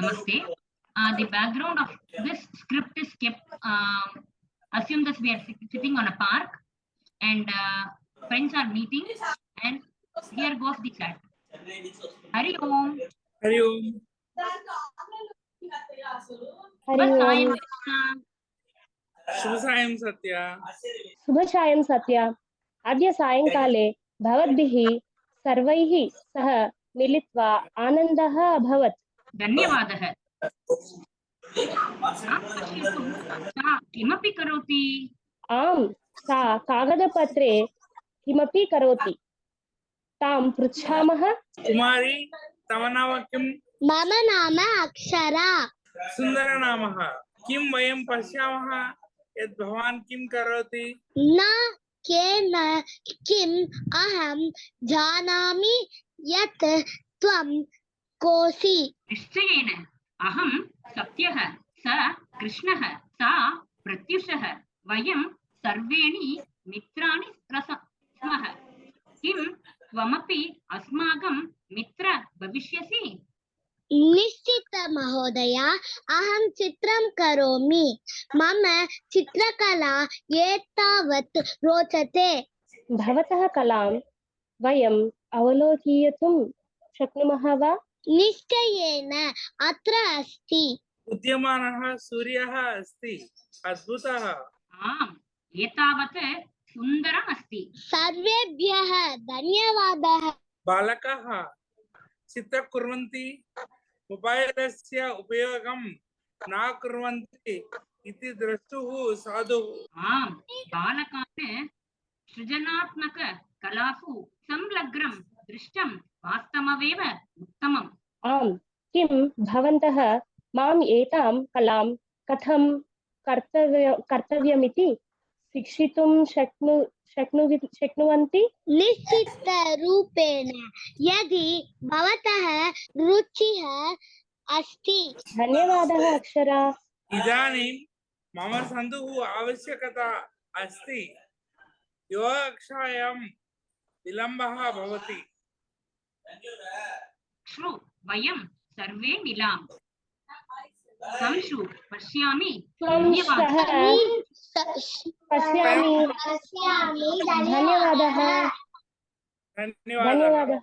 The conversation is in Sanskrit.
Namaste. The background of this script is kept. Assume that we are sitting on a park and friends are meeting, and here goes the chat. Hari Om. Hari Om. Hari Om. Shubhasayam Satya. शुभसायं सत्या। अद्य सायंकाले भवद्भिः सर्वैः सह मिलित्वा आनन्दः अभवत्। धन्यवादः। सा किमपि करोति? आम्, सा कागदपत्रे किमपि करोति। तां पृच्छामः। कुमारी, तव नाम किं? मम नाम अक्षरा। सुन्दरनामः। किं वयं पश्यामः यत् भवान् किं करोति? न केन किम् अहं जानामि यत् त्वं कोसि। निश्चयेन अहं सत्यः, स कृष्णः, सा प्रत्युषः, वयं सर्वेणी मित्राणि स्मः। किं त्वमपि अस्माकं मित्र भविष्यसि? निश्चित महोदय, अहं चित्रं करोमि। मम चित्रकला एतावत् रोचते। भवतः कलां वयम् अवलोकयितुं शक्नुमः वा? निश्चयेन, अत्र अस्ति। उद्यमानः सूर्यः अस्ति। अद्भुतः। आम्, एतावत् सुन्दरम् अस्ति। सर्वेभ्यः धन्यवादः। बालकाः चित्रं कुर्वन्ति, मोबाइलस्य उपयोगं न कुर्वन्ति इति द्रष्टुः साधुः। आम्, बालकान् सृजनात्मक कलासु संलग्नं दृष्टं वास्तवमेव उत्तमम्। आम्, किं भवन्तः माम् एतां कलां कथं कर्तव्यमिति शिक्षितुं शक्नुवन्ति? निश्चितरूपेण, यदि भवतः रुचिः अस्ति। धन्यवादः अक्षरा। इदानीं मम सन्धुः आवश्यकता अस्ति। योगकक्षायां विलम्बः भवति। श्रु, वयं सर्वे मिलाम। संशु पश्यामि। धन्यवादः। पश्यामि। धन्यवादः। धन्यवादः।